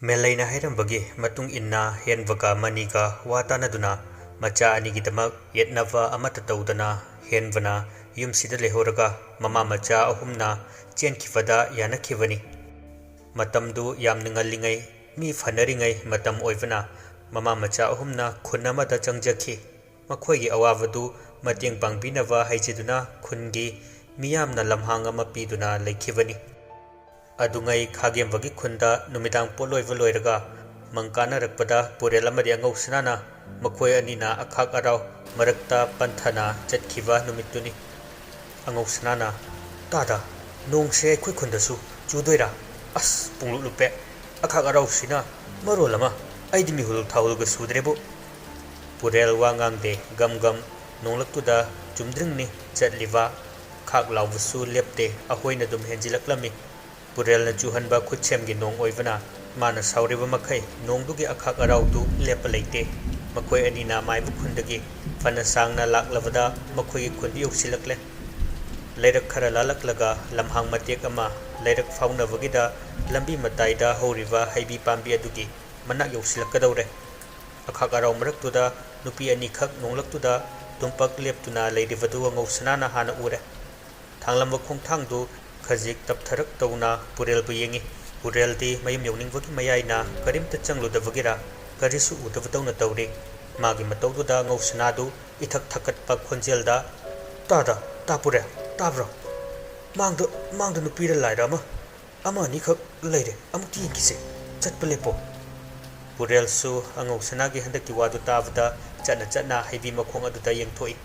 ꯃꯦꯂꯩꯅ ꯍꯥꯏꯔꯝꯕꯒꯤ ꯃꯇꯨꯡ ꯏꯟꯅ ꯍꯦꯟꯕꯒ ꯃꯅꯤꯒ ꯋꯥ ꯇꯥꯟꯅꯗꯨꯅ ꯃꯆꯥ ꯑꯅꯤꯒꯤꯗꯃꯛ ꯌꯦꯠꯅꯕ ꯑꯃꯠꯇ ꯇꯧꯗꯅ ꯍꯦꯟꯕꯅ ꯌꯨꯝꯁꯤꯗ ꯂꯩꯍꯧꯔꯒ ꯃꯃꯥ ꯃꯆꯥ ꯑꯍꯨꯝꯅ ꯆꯦꯟꯈꯤꯕꯗ ꯌꯥꯅꯈꯤꯕꯅꯤ꯫ ꯃꯇꯝꯗꯨ ꯌꯥꯝꯅ ꯉꯜꯂꯤꯉꯩ ꯃꯤ ꯐꯅꯔꯤꯉꯩ ꯃꯇꯝ ꯑꯣꯏꯕꯅ ꯃꯃꯥ ꯃꯆꯥ ꯑꯍꯨꯝꯅ ꯈꯨꯟ ꯑꯃꯗ ꯆꯪꯖꯈꯤ꯫ ꯃꯈꯣꯏꯒꯤ ꯑꯋꯥꯕꯗꯨ ꯃꯇꯦꯡ ꯄꯥꯡꯕꯤꯅꯕ ꯍꯥꯏꯖꯗꯨꯅ ꯈꯨꯟꯒꯤ ꯃꯤꯌꯥꯝꯅ ꯂꯝꯍꯥꯡ ꯑꯃ ꯄꯤꯗꯨꯅ ꯂꯩꯈꯤꯕꯅꯤ꯫ ꯑꯗꯨꯉꯩ ꯈꯥꯒꯦꯝꯕꯒꯤ ꯈꯨꯟꯗ ꯅꯨꯃꯤꯗꯥꯡ ꯄꯣꯠꯂꯣꯏꯕ ꯂꯣꯏꯔꯒ ꯃꯪꯀꯥꯅꯔꯛꯄꯗ ꯄꯨꯔꯦꯜ ꯑꯃꯗꯤ ꯑꯉꯧꯁꯅꯥꯅ ꯃꯈꯣꯏ ꯑꯅꯤꯅ ꯑꯈꯥꯛ ꯑꯔꯥꯎ ꯃꯔꯛꯇ ꯄꯟꯊꯅ ꯆꯠꯈꯤꯕ ꯅꯨꯃꯤꯠꯇꯨꯅꯤ꯫ ꯑꯉꯧꯁꯅꯥꯅ "ꯇꯥꯗ, ꯅꯣꯡꯁꯦ ꯑꯩꯈꯣꯏ ꯈꯨꯟꯗꯁꯨ ꯆꯨꯗꯣꯏꯔꯥ? ꯑꯁ ꯄꯨꯡꯂꯨꯞ ꯂꯨꯞꯄꯦ, ꯑꯈꯥꯛ ꯑꯔꯥꯎꯁꯤꯅ ꯃꯔꯣꯜ ꯑꯃ, ꯑꯩꯗꯤ ꯃꯤꯍꯨꯜ ꯊꯥꯍꯨꯜꯒ ꯁꯨꯗ꯭ꯔꯦꯕꯨ"꯫ ꯄꯨꯔꯦꯜ ꯋꯥ ꯉꯥꯡꯗꯦ, ꯒꯝ ꯒꯝ ꯅꯣꯡꯂꯛꯇꯨꯗ ꯆꯨꯝꯗ꯭ꯔꯤꯡꯅꯤ ꯆꯠꯂꯤꯕ, ꯈꯥꯛ ꯂꯥꯎꯕꯁꯨ ꯂꯦꯞꯇꯦ, ꯑꯍꯣꯏꯅ ꯑꯗꯨꯝ ꯍꯦꯟꯖꯤꯜꯂꯛꯂꯝꯃꯤ꯫ ꯄꯨꯔꯦꯜꯅ ꯆꯨꯍꯟꯕ ꯈꯨꯠꯁꯦꯝꯒꯤ ꯅꯣꯡ ꯑꯣꯏꯕꯅ ꯃꯥꯅ ꯁꯥꯎꯔꯤꯕ ꯃꯈꯩ ꯅꯣꯡꯗꯨꯒꯤ ꯑꯈꯥꯛ ꯑꯔꯥꯎꯗꯨ ꯂꯦꯞꯄ ꯂꯩꯇꯦ꯫ ꯃꯈꯣꯏ ꯑꯅꯤꯅ ꯃꯥꯏꯕ ꯈꯨꯟꯗꯒꯤ ꯐꯅ ꯁꯥꯡꯅ ꯂꯥꯛꯂꯕꯗ ꯃꯈꯣꯏꯒꯤ ꯈꯨꯟꯗꯨ ꯌꯧꯁꯤꯜꯂꯛꯂꯦ꯫ ꯂꯩꯔꯛ ꯈꯔ ꯂꯥꯜꯂꯛꯂꯒ ꯂꯝꯍꯥꯡ ꯃꯇꯦꯛ ꯑꯃ, ꯂꯩꯔꯛ ꯐꯥꯎꯅꯕꯒꯤꯗ ꯂꯝꯕꯤ ꯃꯇꯥꯏꯗ ꯍꯧꯔꯤꯕ ꯍꯩꯕꯤ ꯄꯥꯝꯕꯤ ꯑꯗꯨꯒꯤ ꯃꯅꯥꯛ ꯌꯧꯁꯤꯜꯂꯛꯀꯗꯧꯔꯦ꯫ ꯑꯈꯥꯛ ꯑꯔꯥꯎ ꯃꯔꯛꯇꯨꯗ ꯅꯨꯄꯤ ꯑꯅꯤꯈꯛ ꯅꯣꯡꯂꯛꯇꯨꯗ ꯇꯨꯝꯄꯛ ꯂꯦꯞꯇꯨꯅ ꯂꯩꯔꯤꯕꯗꯨ ꯑꯉꯧꯁꯅꯥꯅ ꯍꯥꯟꯅ ꯎꯔꯦ꯫ ꯊꯥꯡꯂꯝꯕ ꯈꯣꯡꯊꯥꯡꯗꯨ ꯈꯖꯤꯛ ꯇꯞꯊꯔꯛ ꯇꯧꯅ ꯄꯨꯔꯦꯜꯕꯨ ꯌꯦꯡꯉꯤ꯫ ꯄꯨꯔꯦꯜꯗꯤ ꯃꯌꯨꯝ ꯌꯧꯅꯤꯡꯕꯒꯤ ꯃꯌꯥꯏꯅ ꯀꯔꯤꯝꯇ ꯆꯪꯂꯨꯗꯕꯒꯤꯔ ꯀꯔꯤꯁꯨ ꯎꯗꯕꯗꯧꯅ ꯇꯧꯔꯤ꯫ ꯃꯥꯒꯤ ꯃꯇꯧꯗꯨꯗ ꯑꯉꯧꯁꯅꯥꯗꯨ ꯏꯊꯛ ꯊꯛꯀꯠꯄ ꯈꯣꯟꯖꯦꯜꯗ "ꯇꯥꯗ, ꯇꯥ ꯄꯨꯔꯦꯜ, ꯇꯥꯕ꯭ꯔꯣ? ꯃꯥꯡꯗ ꯅꯨꯄꯤꯔ ꯂꯥꯏꯔ ꯑꯃ ꯑꯅꯤꯈꯛ ꯂꯩꯔꯦ, ꯑꯃꯨꯛꯇ ꯌꯦꯡꯈꯤꯁꯦ, ꯆꯠꯄ ꯂꯦꯞꯄꯣ"꯫ ꯄꯨꯔꯦꯜꯁꯨ ꯑꯉꯧꯁꯅꯥꯒꯤ ꯍꯟꯗꯛꯀꯤ ꯋꯥꯗꯨ ꯇꯥꯕꯗ ꯆꯠꯅ ꯆꯠꯅ ꯍꯩꯕꯤ ꯃꯈꯣꯡ ꯑꯗꯨꯗ ꯌꯦꯡꯊꯣꯛꯏ꯫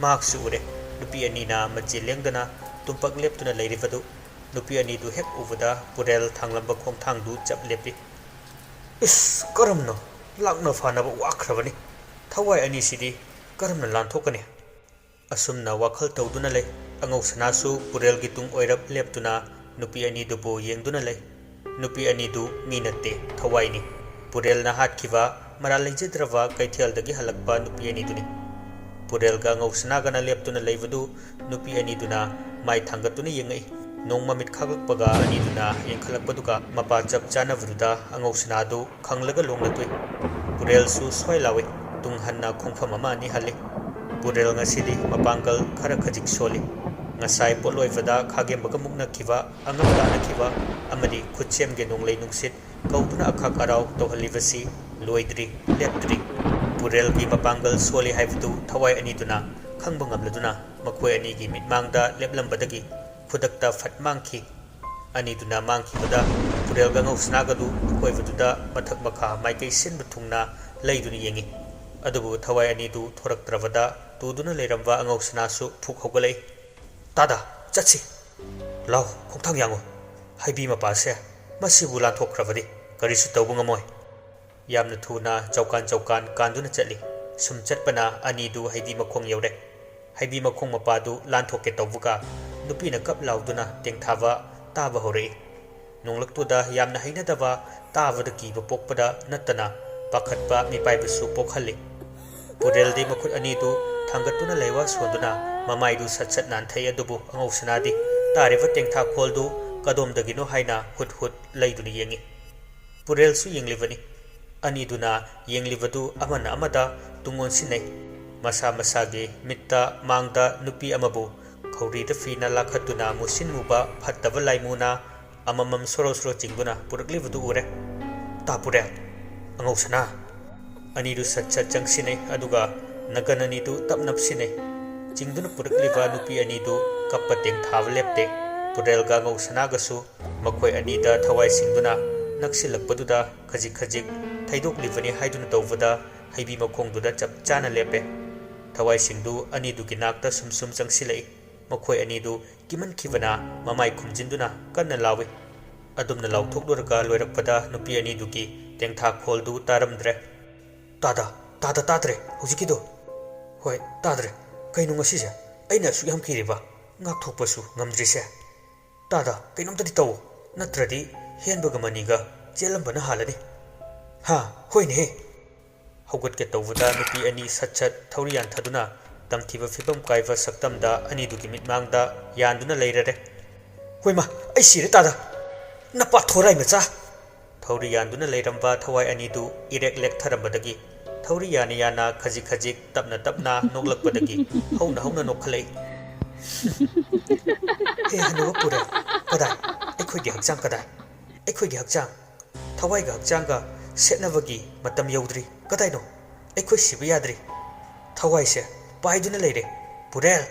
ꯃꯍꯥꯛꯁꯨ ꯎꯔꯦ ꯅꯨꯄꯤ ꯑꯅꯤꯅ ꯃꯆꯤ ꯂꯦꯡꯗꯅ ꯇꯨꯝꯄꯛ ꯂꯦꯞꯇꯨꯅ ꯂꯩꯔꯤꯕꯗꯨ꯫ ꯅꯨꯄꯤ ꯑꯅꯤꯗꯨ ꯍꯦꯛ ꯎꯕꯗ ꯄꯨꯔꯦꯜ ꯊꯥꯡꯂꯝꯕ ꯈꯣꯡꯊꯥꯡꯗꯨ ꯆꯞ ꯂꯦꯞꯄꯤ꯫ "ꯏꯁ, ꯀꯔꯝꯅ ꯂꯥꯛꯅ ꯐꯥꯅꯕ ꯋꯥꯈ꯭ꯔꯕꯅꯤ, ꯊꯋꯥꯏ ꯑꯅꯤꯁꯤꯗꯤ ꯀꯔꯝꯅ ꯂꯥꯟꯊꯣꯛꯀꯅꯤ"꯫ ꯑꯁꯨꯝꯅ ꯋꯥꯈꯜ ꯇꯧꯗꯨꯅ ꯂꯩ꯫ ꯑꯉꯧꯁꯅꯥꯁꯨ ꯄꯨꯔꯦꯜꯒꯤ ꯇꯨꯡ ꯑꯣꯏꯔꯞ ꯂꯦꯞꯇꯨꯅ ꯅꯨꯄꯤ ꯑꯅꯤꯗꯨꯕꯨ ꯌꯦꯡꯗꯨꯅ ꯂꯩ꯫ ꯅꯨꯄꯤ ꯑꯅꯤꯗꯨ ꯃꯤ ꯅꯠꯇꯦ, ꯊꯋꯥꯏꯅꯤ꯫ ꯄꯨꯔꯦꯜꯅ ꯍꯥꯠꯈꯤꯕ ꯃꯔꯥꯜ ꯂꯩꯖꯗ꯭ꯔꯕ ꯀꯩꯊꯦꯜꯗꯒꯤ ꯍꯜꯂꯛꯄ ꯅꯨꯄꯤ ꯑꯅꯤꯗꯨꯅꯤ꯫ ꯄꯨꯔꯦꯜꯒ ꯑꯉꯧꯁꯅꯥꯒꯅ ꯂꯦꯞꯇꯨꯅ ꯂꯩꯕꯗꯨ ꯅꯨꯄꯤ ꯑꯅꯤꯗꯨꯅ ꯃꯥꯏ ꯊꯥꯡꯒꯠꯇꯨꯅ ꯌꯦꯡꯉꯛꯏ꯫ ꯅꯣꯡ ꯃꯃꯤꯠ ꯈꯥꯛꯂꯛꯄꯒ ꯑꯅꯤꯗꯨꯅ ꯌꯦꯡꯈꯠꯂꯛꯄꯗꯨꯒ ꯃꯄꯥ ꯆꯞ ꯆꯥꯟꯅꯕꯗꯨꯗ ꯑꯉꯧꯁꯅꯥꯗꯨ ꯈꯪꯂꯒ ꯂꯣꯡꯅ ꯇꯣꯛꯏ꯫ ꯄꯨꯔꯦꯜꯁꯨ ꯁ꯭ꯋꯥꯏ ꯂꯥꯎꯏ, ꯇꯨꯡ ꯍꯟꯅ ꯈꯣꯡꯐꯝ ꯑꯃ ꯑꯅꯤ ꯍꯜꯂꯤ꯫ ꯄꯨꯔꯦꯜ ꯉꯁꯤꯗꯤ ꯃꯄꯥꯡꯒꯜ ꯈꯔ ꯈꯖꯤꯛ ꯁꯣꯜꯂꯤ꯫ ꯉꯁꯥꯏ ꯄꯣꯠꯂꯣꯏꯕꯗ ꯈꯥꯒꯦꯝꯕꯒ ꯃꯨꯛꯅꯈꯤꯕ, ꯑꯉꯝ ꯇꯥꯟꯅꯈꯤꯕ ꯑꯃꯗꯤ ꯈꯨꯠꯁꯦꯝꯒꯤ ꯅꯣꯡꯂꯩ ꯅꯨꯡꯁꯤꯠ ꯀꯧꯗꯨꯅ ꯑꯈꯥꯛ ꯑꯔꯥꯎ ꯇꯧꯍꯜꯂꯤꯕꯁꯤ ꯂꯣꯏꯗ꯭ꯔꯤ, ꯂꯦꯞꯇ꯭ꯔꯤ꯫ ꯄꯨꯔꯦꯜꯒꯤ ꯃꯄꯥꯡꯒꯜ ꯁꯣꯜꯂꯤ ꯍꯥꯏꯕꯗꯨ ꯊꯋꯥꯏ ꯑꯅꯤꯗꯨꯅ ꯈꯪꯕ ꯉꯝꯂꯗꯨꯅ ꯃꯈꯣꯏ ꯑꯅꯤꯒꯤ ꯃꯤꯠꯃꯥꯡꯗ ꯂꯦꯞꯂꯝꯕꯗꯒꯤ ꯈꯨꯗꯛꯇ ꯐꯠ ꯃꯥꯡꯈꯤ꯫ ꯑꯅꯤꯗꯨꯅ ꯃꯥꯡꯈꯤꯕꯗ ꯄꯨꯔꯦꯜꯒ ꯑꯉꯧꯁꯅꯥꯒꯗꯨ ꯑꯀꯣꯏꯕꯗꯨꯗ ꯃꯊꯛ ꯃꯈꯥ ꯃꯥꯏꯀꯩ ꯁꯤꯟꯕ ꯊꯨꯡꯅ ꯂꯩꯗꯨꯅ ꯌꯦꯡꯉꯤ꯫ ꯑꯗꯨꯕꯨ ꯊꯋꯥꯏ ꯑꯅꯤꯗꯨ ꯊꯣꯔꯛꯇ꯭ꯔꯕꯗ ꯇꯨꯗꯨꯅ ꯂꯩꯔꯝꯕ ꯑꯉꯧꯁꯅꯥꯁꯨ ꯐꯨꯛ ꯍꯧꯒꯠꯂꯛꯏ꯫ "ꯇꯥꯗ, ꯆꯠꯁꯤ! ꯂꯥꯎ, ꯈꯣꯡꯊꯥꯡ ꯌꯥꯡꯉꯨ! ꯍꯩꯕꯤ ꯃꯄꯥꯁꯦ ꯃꯁꯤꯕꯨ ꯂꯥꯟꯊꯣꯛꯈ꯭ꯔꯕꯗꯤ ꯀꯔꯤꯁꯨ ꯇꯧꯕ ꯉꯝꯃꯣꯏ"꯫ ꯌꯥꯝꯅ ꯊꯨꯅ ꯆꯧꯀꯥꯟ ꯆꯧꯀꯥꯟ ꯀꯥꯟꯗꯨꯅ ꯆꯠꯂꯤ꯫ ꯁꯨꯝ ꯆꯠꯄꯅ ꯑꯅꯤꯗꯨ ꯍꯩꯕꯤ ꯃꯈꯣꯡ ꯌꯧꯔꯦ꯫ ꯍꯩꯕꯤ ꯃꯈꯣꯡ ꯃꯄꯥꯗꯨ ꯂꯥꯟꯊꯣꯛꯀꯦ ꯇꯧꯕꯒ ꯅꯨꯄꯤꯅ ꯀꯞ ꯂꯥꯎꯗꯨꯅ ꯇꯦꯡꯊꯥꯕ ꯇꯥꯕ ꯍꯧꯔꯛꯏ꯫ ꯅꯣꯡꯂꯛꯇꯨꯗ ꯌꯥꯝꯅ ꯍꯩꯅꯗꯕ, ꯇꯥꯕꯗ ꯀꯤꯕ ꯄꯣꯛꯄꯗ ꯅꯠꯇꯅ ꯄꯥꯈꯠꯄ ꯃꯤꯄꯥꯏꯕꯁꯨ ꯄꯣꯛꯍꯜꯂꯤ꯫ ꯄꯨꯔꯦꯜꯗꯤ ꯃꯈꯨꯠ ꯑꯅꯤꯗꯨ ꯊꯥꯡꯒꯠꯇꯨꯅ ꯂꯩꯋꯥ ꯁꯣꯟꯗꯨꯅ ꯃꯃꯥꯏꯗꯨ ꯁꯠ ꯁꯠ ꯅꯥꯟꯊꯩ, ꯑꯗꯨꯕꯨ ꯑꯉꯧꯁꯅꯥꯗꯤ ꯇꯥꯔꯤꯕ ꯇꯦꯡꯊꯥꯈꯣꯜꯗꯨ ꯀꯗꯣꯝꯗꯒꯤꯅꯣ ꯍꯥꯏꯅ ꯍꯨꯠ ꯍꯨꯠ ꯂꯩꯗꯨꯅ ꯌꯦꯡꯉꯤ꯫ ꯄꯨꯔꯦꯜꯁꯨ ꯌꯦꯡꯂꯤꯕꯅꯤ꯫ ꯑꯅꯤꯗꯨꯅ ꯌꯦꯡꯂꯤꯕꯗꯨ ꯑꯃꯅ ꯑꯃꯗ ꯇꯨꯡ ꯑꯣꯟꯁꯤꯟꯅꯩ꯫ ꯃꯁꯥ ꯃꯁꯥꯒꯤ ꯃꯤꯠꯇ ꯃꯥꯡꯗ ꯅꯨꯄꯤ ꯑꯃꯕꯨ ꯈꯧꯔꯤꯗ ꯐꯤꯅ ꯂꯥꯈꯠꯇꯨꯅ ꯃꯨꯁꯤꯟ ꯃꯨꯕ ꯐꯠꯇꯕ ꯂꯥꯏꯃꯨꯅ ꯑꯃꯃꯝ ꯁꯣꯔꯣ ꯁꯣꯔꯣ ꯆꯤꯡꯗꯨꯅ ꯄꯨꯔꯛꯂꯤꯕꯗꯨ ꯎꯔꯦ꯫ "ꯇꯥ ꯄꯨꯔꯦꯜ, ꯑꯉꯧꯁꯅꯥ"꯫ ꯑꯅꯤꯗꯨ ꯁꯠ ꯁꯠ ꯆꯪꯁꯤꯟꯅꯩ, ꯑꯗꯨꯒ ꯅꯒꯟ ꯑꯅꯤꯗꯨ ꯇꯞ ꯅꯞꯁꯤꯟꯅꯩ꯫ ꯆꯤꯡꯗꯨꯅ ꯄꯨꯔꯛꯂꯤꯕ ꯅꯨꯄꯤ ꯑꯅꯤꯗꯨ ꯀꯞꯄ ꯇꯦꯡꯊꯥꯕ ꯂꯦꯞꯇꯦ꯫ ꯄꯨꯔꯦꯜꯒ ꯑꯉꯧꯁꯅꯥꯒꯁꯨ ꯃꯈꯣꯏ ꯑꯅꯤꯗ ꯊꯋꯥꯏ ꯁꯤꯡꯗꯨꯅ ꯅꯛꯁꯤꯜꯂꯛꯄꯗꯨꯗ ꯈꯖꯤꯛ ꯈꯖꯤꯛ ꯊꯩꯗꯣꯛꯂꯤꯕꯅꯤ ꯍꯥꯏꯗꯨꯅ ꯇꯧꯕꯗ ꯍꯩꯕꯤ ꯃꯈꯣꯡꯗꯨꯗ ꯆꯞ ꯆꯥꯅ ꯂꯦꯞꯄꯦ꯫ ꯊꯋꯥꯏꯁꯤꯡꯗꯨ ꯑꯅꯤꯗꯨꯒꯤ ꯅꯥꯛꯇ ꯁꯨꯝ ꯁꯨꯝ ꯆꯪꯁꯤꯜꯂꯛꯏ꯫ ꯃꯈꯣꯏ ꯑꯅꯤꯗꯨ ꯀꯤꯃꯟꯈꯤꯕꯅ ꯃꯃꯥꯏ ꯈꯨꯝꯖꯤꯟꯗꯨꯅ ꯀꯟꯅ ꯂꯥꯎꯏ꯫ ꯑꯗꯨꯝꯅ ꯂꯥꯎꯊꯣꯛꯂꯨꯔꯒ ꯂꯣꯏꯔꯛꯄꯗ ꯅꯨꯄꯤ ꯑꯅꯤꯗꯨꯒꯤ ꯇꯦꯡꯊꯥꯈꯣꯜꯗꯨ ꯇꯥꯔꯝꯗ꯭ꯔꯦ꯫ "ꯇꯥꯗ, ꯇꯥꯗ꯭ꯔꯦ ꯍꯧꯖꯤꯛꯀꯤꯗꯣ"꯫ "ꯍꯣꯏ, ꯇꯥꯗ꯭ꯔꯦ꯫ ꯀꯩꯅꯣ ꯉꯁꯤꯁꯦ ꯑꯩꯅ ꯑꯁꯨꯛ ꯌꯥꯝ ꯀꯤꯔꯤꯕ, ꯉꯥꯛꯊꯣꯛꯄꯁꯨ ꯉꯝꯗ꯭ꯔꯤꯁꯦ? ꯇꯥꯗ, ꯀꯩꯅꯣꯝꯇꯗꯤ ꯇꯧ, ꯅꯠꯇ꯭ꯔꯗꯤ ꯍꯦꯟꯕꯒ ꯃꯅꯤꯒ ꯆꯦꯜꯂꯝꯕꯅ ꯍꯥꯜꯂꯅꯤ"꯫ "ꯍꯥ, ꯍꯣꯏꯅꯦꯍꯦ"꯫ ꯍꯧꯒꯠꯀꯦ ꯇꯧꯕꯗ ꯅꯨꯄꯤ ꯑꯅꯤ ꯁꯠ ꯁꯠ ꯊꯧꯔꯤ ꯌꯥꯟꯊꯗꯨꯅ ꯇꯝꯊꯤꯕ ꯐꯤꯕꯝ ꯀꯥꯏꯕ ꯁꯛꯇꯝꯗ ꯑꯅꯤꯗꯨꯒꯤ ꯃꯤꯠꯃꯥꯡꯗ ꯌꯥꯟꯗꯨꯅ ꯂꯩꯔꯔꯦ꯫ "ꯍꯣꯏꯃꯥ, ꯑꯩ ꯁꯤꯔꯦ ꯇꯥꯗ! ꯅꯄꯥ ꯊꯣꯔꯥꯏ ꯃꯆꯥ"꯫ ꯊꯧꯔꯤ ꯌꯥꯟꯗꯨꯅ ꯂꯩꯔꯝꯕ ꯊꯋꯥꯏ ꯑꯅꯤꯗꯨ ꯏꯔꯦꯛ ꯂꯦꯛꯊꯔꯝꯕꯗꯒꯤ ꯊꯧꯔꯤ ꯌꯥꯅ ꯌꯥꯅ ꯈꯖꯤꯛ ꯈꯖꯤꯛ ꯇꯞꯅ ꯇꯞꯅ ꯅꯣꯛꯂꯛꯄꯗꯒꯤ ꯍꯧꯅ ꯍꯧꯅ ꯅꯣꯛꯈꯠꯂꯛꯏ꯫ ꯍꯦ ꯍꯅꯨꯕ ꯄꯨꯔꯦꯜ, ꯀꯗꯥꯏ ꯑꯩꯈꯣꯏꯒꯤ ꯍꯛꯆꯥꯡ ꯀꯗꯥꯏ? ꯑꯩꯈꯣꯏꯒꯤ ꯍꯛꯆꯥꯡ ꯊꯋꯥꯏꯒ ꯍꯛꯆꯥꯡꯒ ꯁꯦꯠꯅꯕꯒꯤ ꯃꯇꯝ ꯌꯧꯗ꯭ꯔꯤ, ꯀꯗꯥꯏꯅꯣ? ꯑꯩꯈꯣꯏ ꯁꯤꯕ ꯌꯥꯗ꯭ꯔꯤ, ꯊꯋꯥꯏꯁꯦ ꯄꯥꯏꯗꯨꯅ ꯂꯩꯔꯦ ꯄꯨꯔꯦꯜ꯫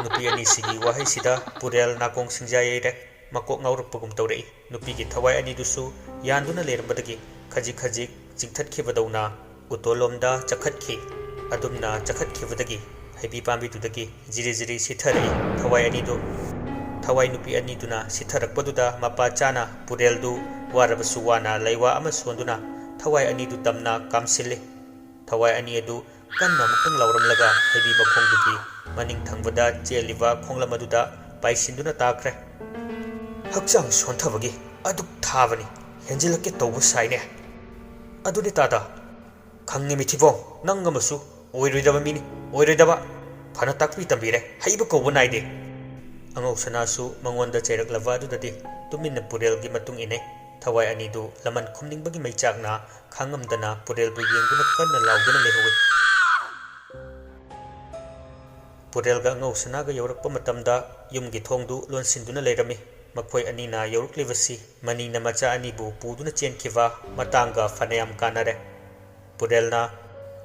ꯅꯨꯄꯤ ꯑꯅꯤꯁꯤꯒꯤ ꯋꯥꯍꯩꯁꯤꯗ ꯄꯨꯔꯦꯜ ꯅꯥꯀꯣꯡ ꯁꯤꯡꯖꯥ ꯌꯩꯔꯦ, ꯃꯀꯣꯛ ꯉꯥꯎꯔꯛꯄꯒꯨꯝ ꯇꯧꯔꯛꯏ꯫ ꯅꯨꯄꯤꯒꯤ ꯊꯋꯥꯏ ꯑꯅꯤꯗꯨꯁꯨ ꯌꯥꯟꯗꯨꯅ ꯂꯩꯔꯝꯕꯗꯒꯤ ꯈꯖꯤꯛ ꯈꯖꯤꯛ ꯆꯤꯡꯊꯠꯈꯤꯕꯗꯧꯅ ꯎꯇꯣꯂꯣꯝꯗ ꯆꯈꯠꯈꯤ꯫ ꯑꯗꯨꯝꯅ ꯆꯈꯠꯈꯤꯕꯗꯒꯤ ꯍꯩꯕꯤ ꯄꯥꯝꯕꯤꯗꯨꯗꯒꯤ ꯖꯤꯔꯤ ꯖꯤꯔꯤ ꯁꯤꯊꯔꯛꯏ ꯊꯋꯥꯏ ꯑꯅꯤꯗꯨ꯫ ꯊꯋꯥꯏ ꯅꯨꯄꯤ ꯑꯅꯤꯗꯨꯅ ꯁꯤꯊꯔꯛꯄꯗꯨꯗ ꯃꯄꯥ ꯆꯥꯅ ꯄꯨꯔꯦꯜꯗꯨ ꯋꯥꯔꯕꯁꯨ ꯋꯥꯅ ꯂꯩꯋꯥ ꯑꯃ ꯁꯣꯟꯗꯨꯅ ꯊꯋꯥꯏ ꯑꯅꯤꯗꯨ ꯇꯝꯅ ꯀꯥꯝꯁꯤꯜꯂꯤ꯫ ꯊꯋꯥꯏ ꯑꯅꯤ ꯑꯗꯨ ꯀꯟꯅ ꯑꯃꯨꯛꯇꯪ ꯂꯥꯎꯔꯝꯂꯒ ꯍꯩꯕꯤ ꯃꯈꯣꯡꯗꯨꯒꯤ ꯃꯅꯤꯡ ꯊꯪꯕꯗ ꯆꯦꯜꯂꯤꯕ ꯈꯣꯡꯂꯝ ꯑꯗꯨꯗ ꯄꯥꯏꯁꯤꯟꯗꯨꯅ ꯇꯥꯈ꯭ꯔꯦ꯫ ꯍꯛꯆꯥꯡ ꯁꯣꯟꯊꯕꯒꯤ ꯑꯗꯨꯛ ꯊꯥꯕꯅꯤ, ꯍꯦꯟꯖꯤꯜꯂꯛꯀꯦ ꯇꯧꯕ ꯁꯥꯏꯅꯦ꯫ ꯑꯗꯨꯅꯤ ꯇꯥꯗ, ꯈꯪꯉꯤ ꯃꯤꯊꯤꯕꯣꯡ, ꯅꯪ ꯑꯃꯁꯨ ꯑꯣꯏꯔꯣꯏꯗꯕ ꯃꯤꯅꯤ, ꯑꯣꯏꯔꯣꯏꯗꯕ꯫ ꯐꯅ ꯇꯥꯛꯄꯤ ꯇꯝꯕꯤꯔꯦ, ꯍꯩꯕ ꯀꯧꯕ ꯅꯥꯏꯗꯦ꯫ ꯑꯉꯧ ꯁꯅꯥꯁꯨ ꯃꯉꯣꯟꯗ ꯆꯩꯔꯛꯂꯕ ꯑꯗꯨꯗꯗꯤ ꯇꯨꯃꯤꯟꯅ ꯄꯨꯔꯦꯜꯒꯤ ꯃꯇꯨꯡ ꯏꯟꯅꯩ꯫ ꯊꯋꯥꯏ ꯑꯅꯤꯗꯨ ꯂꯃꯟ ꯈꯨꯝꯅꯤꯡꯕꯒꯤ ꯃꯩꯆꯥꯛꯅ ꯈꯥꯡꯉꯝꯗꯅ ꯄꯨꯔꯦꯜꯕꯨ ꯌꯦꯡꯗꯨꯅ ꯀꯟꯅ ꯂꯥꯎꯗꯨꯅ ꯂꯩꯍꯧꯏ꯫ ꯄꯨꯔꯦꯜꯒ ꯑꯉꯧ ꯁꯅꯥꯒ ꯌꯧꯔꯛꯄ ꯃꯇꯝꯗ ꯌꯨꯝꯒꯤ ꯊꯣꯡꯗꯨ ꯂꯣꯟꯁꯤꯟꯗꯨꯅ ꯂꯩꯔꯝꯃꯤ꯫ ꯃꯈꯣꯏ ꯑꯅꯤꯅ ꯌꯧꯔꯛꯂꯤꯕꯁꯤ ꯃꯅꯤꯅ ꯃꯆꯥ ꯑꯅꯤꯕꯨ ꯄꯨꯗꯨꯅ ꯆꯦꯟꯈꯤꯕ ꯃꯇꯥꯡꯒ ꯐꯅꯌꯥꯝ ꯀꯥꯟꯅꯔꯦ꯫ ꯄꯨꯔꯦꯜꯅ,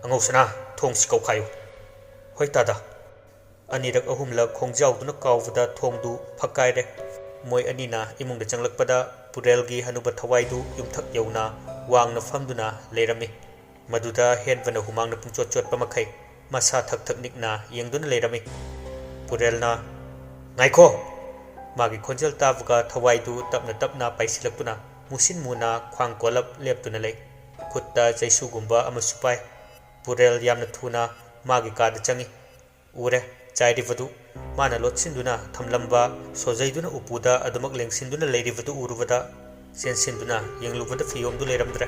ꯑꯉꯧ ꯁꯅꯥ, ꯊꯣꯡꯁꯤ ꯀꯧꯈꯥꯏꯌꯨ꯫ ꯍꯣꯏ ꯇꯥꯗ꯫ ꯑꯅꯤꯔꯛ ꯑꯍꯨꯝꯂꯛ ꯈꯣꯡꯖꯥꯎꯗꯨꯅ ꯀꯥꯎꯕꯗ ꯊꯣꯡꯗꯨ ꯐꯛꯀꯥꯏꯔꯦ꯫ ꯃꯣꯏ ꯑꯅꯤꯅ ꯏꯃꯨꯡꯗ ꯆꯪꯂꯛꯄꯗ ꯄꯨꯔꯦꯜꯒꯤ ꯍꯅꯨꯕ ꯊꯋꯥꯏꯗꯨ ꯌꯨꯝꯊꯛ ꯌꯧꯅ ꯋꯥꯡꯅ ꯐꯝꯗꯨꯅ ꯂꯩꯔꯝꯃꯤ꯫ ꯃꯗꯨꯗ ꯍꯦꯟꯕꯅ ꯍꯨꯃꯥꯡꯅ ꯄꯨꯡꯆꯣꯠ ꯆꯣꯠꯄ ꯃꯈꯩ ꯃꯁꯥ ꯊꯛ ꯊꯛ ꯅꯤꯛꯅ ꯌꯦꯡꯗꯨꯅ ꯂꯩꯔꯝꯃꯤ꯫ ꯄꯨꯔꯦꯜꯅ, ꯉꯥꯏꯈꯣ! ꯃꯥꯒꯤ ꯈꯣꯟꯖꯦꯜ ꯇꯥꯕꯒ ꯊꯋꯥꯏꯗꯨ ꯇꯞꯅ ꯇꯞꯅ ꯄꯥꯏꯁꯤꯜꯂꯛꯇꯨꯅ ꯃꯨꯁꯤꯟ ꯃꯨꯅ ꯈ꯭ꯋꯥꯡ ꯀꯣꯜꯂꯞ ꯂꯦꯞꯇꯨꯅ ꯂꯩ꯫ ꯈꯨꯠꯇ ꯆꯩꯁꯨꯒꯨꯝꯕ ꯑꯃꯁꯨ ꯄꯥꯏ꯫ ꯄꯨꯔꯦꯜ ꯌꯥꯝꯅ ꯊꯨꯅ ꯃꯥꯒꯤ ꯀꯥꯗ ꯆꯪꯏ꯫ ꯎꯔꯦ, ꯆꯥꯏꯔꯤꯕꯗꯨ, ꯃꯥꯅ ꯂꯣꯠꯁꯤꯟꯗꯨꯅ ꯊꯝꯂꯝꯕ ꯁꯣꯖꯩꯗꯨꯅ ꯎꯄꯨꯗ ꯑꯗꯨꯃꯛ ꯂꯦꯡꯁꯤꯟꯗꯨꯅ ꯂꯩꯔꯤꯕꯗꯨ ꯎꯔꯨꯕꯗ ꯆꯦꯟꯁꯤꯟꯗꯨꯅ ꯌꯦꯡꯂꯨꯕꯗ ꯐꯤꯌꯣꯝꯗꯨ ꯂꯩꯔꯝꯗ꯭ꯔꯦ꯫